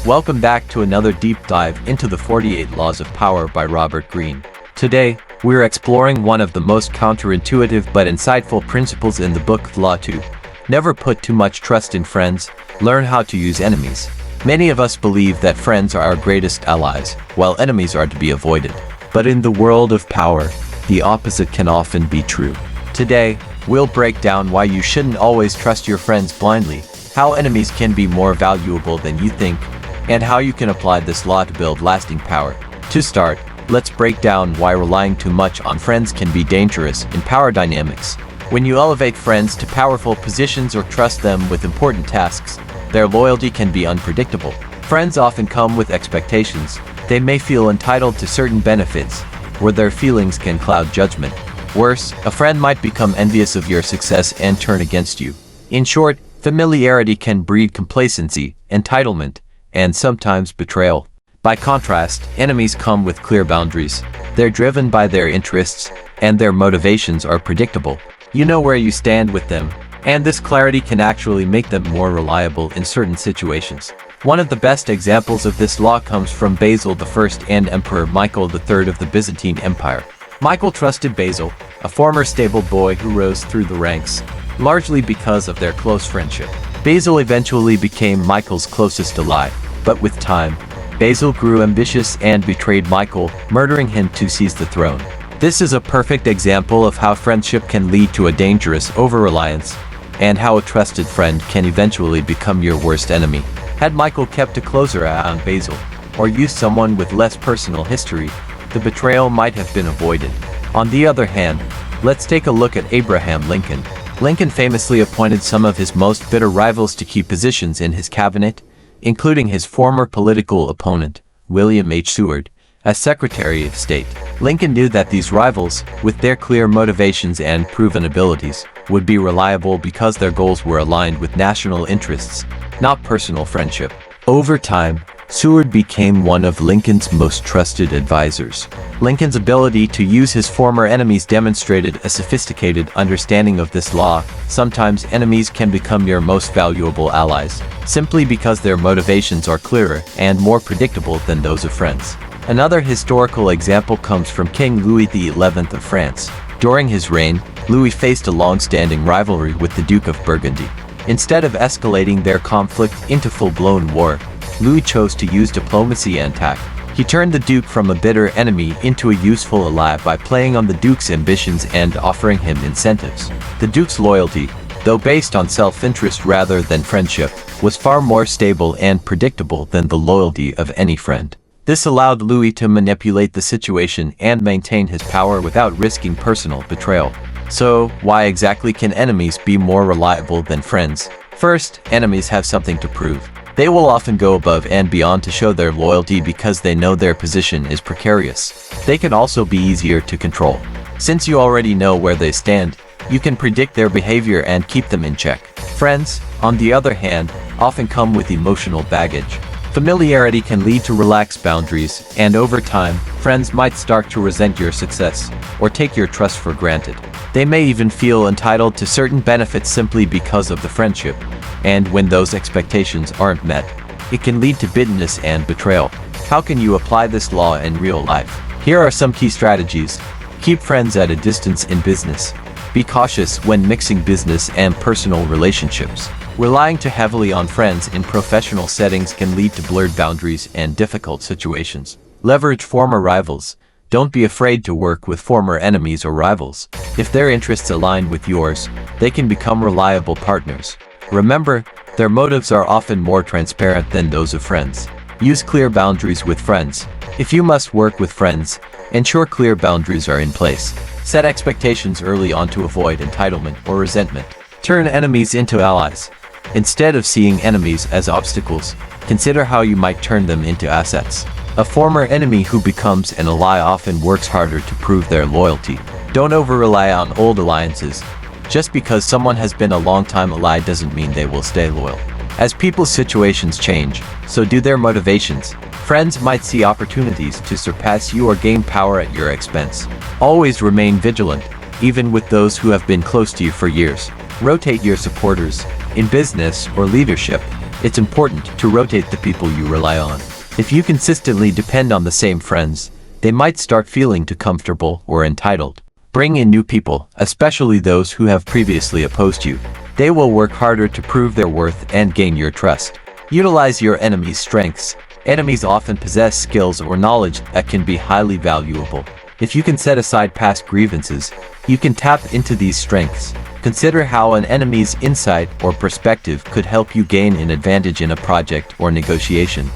Welcome back to another deep dive into the 48 Laws of Power by Robert Greene. Today, we're exploring one of the most counterintuitive but insightful principles in the book Law 2. Never put too much trust in friends, learn how to use enemies. Many of us believe that friends are our greatest allies, while enemies are to be avoided. But in the world of power, the opposite can often be true. Today, we'll break down why you shouldn't always trust your friends blindly, how enemies can be more valuable than you think, and how you can apply this law to build lasting power. To start, let's break down why relying too much on friends can be dangerous in power dynamics. When you elevate friends to powerful positions or trust them with important tasks, their loyalty can be unpredictable. Friends often come with expectations. They may feel entitled to certain benefits, where their feelings can cloud judgment. Worse, a friend might become envious of your success and turn against you. In short, familiarity can breed complacency, entitlement, and sometimes betrayal. By contrast, enemies come with clear boundaries. They're driven by their interests, and their motivations are predictable. You know where you stand with them, and this clarity can actually make them more reliable in certain situations. One of the best examples of this law comes from Basil I and Emperor Michael III of the Byzantine Empire. Michael trusted Basil, a former stable boy who rose through the ranks, largely because of their close friendship. Basil eventually became Michael's closest ally, but with time, Basil grew ambitious and betrayed Michael, murdering him to seize the throne. This is a perfect example of how friendship can lead to a dangerous over-reliance, and how a trusted friend can eventually become your worst enemy. Had Michael kept a closer eye on Basil, or used someone with less personal history, the betrayal might have been avoided. On the other hand, let's take a look at Abraham Lincoln. Lincoln famously appointed some of his most bitter rivals to key positions in his cabinet, including his former political opponent, William H. Seward, as Secretary of State. Lincoln knew that these rivals, with their clear motivations and proven abilities, would be reliable because their goals were aligned with national interests, not personal friendship. Over time, Seward became one of Lincoln's most trusted advisors. Lincoln's ability to use his former enemies demonstrated a sophisticated understanding of this law. Sometimes enemies can become your most valuable allies, simply because their motivations are clearer and more predictable than those of friends. Another historical example comes from King Louis XI of France. During his reign, Louis faced a long-standing rivalry with the Duke of Burgundy. Instead of escalating their conflict into full-blown war, Louis chose to use diplomacy and tact. He turned the Duke from a bitter enemy into a useful ally by playing on the Duke's ambitions and offering him incentives. The Duke's loyalty, though based on self-interest rather than friendship, was far more stable and predictable than the loyalty of any friend. This allowed Louis to manipulate the situation and maintain his power without risking personal betrayal. So, why exactly can enemies be more reliable than friends? First, enemies have something to prove. They will often go above and beyond to show their loyalty because they know their position is precarious. They can also be easier to control. Since you already know where they stand, you can predict their behavior and keep them in check. Friends, on the other hand, often come with emotional baggage. Familiarity can lead to relaxed boundaries, and over time, friends might start to resent your success or take your trust for granted. They may even feel entitled to certain benefits simply because of the friendship, and when those expectations aren't met, it can lead to bitterness and betrayal. How can you apply this law in real life? Here are some key strategies. Keep friends at a distance in business. Be cautious when mixing business and personal relationships. Relying too heavily on friends in professional settings can lead to blurred boundaries and difficult situations. Leverage former rivals. Don't be afraid to work with former enemies or rivals. If their interests align with yours, they can become reliable partners. Remember, their motives are often more transparent than those of friends. Use clear boundaries with friends. If you must work with friends, ensure clear boundaries are in place. Set expectations early on to avoid entitlement or resentment. Turn enemies into allies. Instead of seeing enemies as obstacles, consider how you might turn them into assets. A former enemy who becomes an ally often works harder to prove their loyalty. Don't over-rely on old alliances. Just because someone has been a long-time ally doesn't mean they will stay loyal. As people's situations change, so do their motivations. Friends might see opportunities to surpass you or gain power at your expense. Always remain vigilant, even with those who have been close to you for years. Rotate your supporters. In business or leadership, it's important to rotate the people you rely on. If you consistently depend on the same friends, they might start feeling too comfortable or entitled. Bring in new people, especially those who have previously opposed you. They will work harder to prove their worth and gain your trust. Utilize your enemy's strengths. Enemies often possess skills or knowledge that can be highly valuable. If you can set aside past grievances, you can tap into these strengths. Consider how an enemy's insight or perspective could help you gain an advantage in a project or negotiation.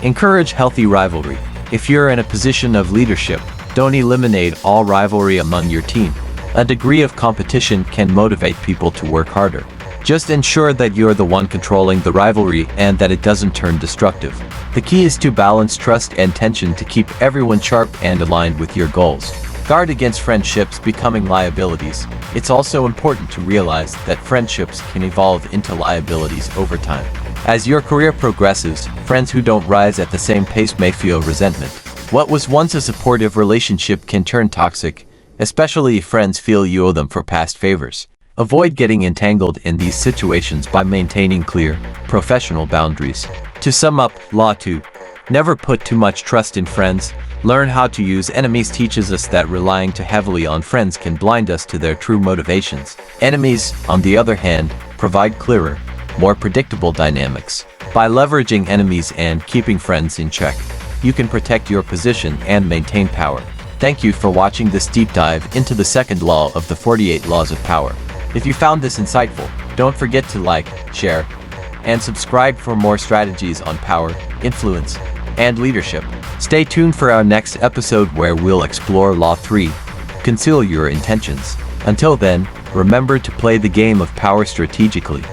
Encourage healthy rivalry. If you're in a position of leadership, don't eliminate all rivalry among your team. A degree of competition can motivate people to work harder. Just ensure that you're the one controlling the rivalry and that it doesn't turn destructive. The key is to balance trust and tension to keep everyone sharp and aligned with your goals. Guard against friendships becoming liabilities. It's also important to realize that friendships can evolve into liabilities over time. As your career progresses, friends who don't rise at the same pace may feel resentment. What was once a supportive relationship can turn toxic, especially if friends feel you owe them for past favors. Avoid getting entangled in these situations by maintaining clear, professional boundaries. To sum up, Law 2. Never put too much trust in friends. Learn how to use enemies teaches us that relying too heavily on friends can blind us to their true motivations. Enemies, on the other hand, provide clearer, more predictable dynamics. By leveraging enemies and keeping friends in check, you can protect your position and maintain power. Thank you for watching this deep dive into the second law of the 48 Laws of Power. If you found this insightful, don't forget to like, share, and subscribe for more strategies on power, influence, and leadership. Stay tuned for our next episode where we'll explore Law 3, Conceal Your Intentions. Until then, remember to play the game of power strategically.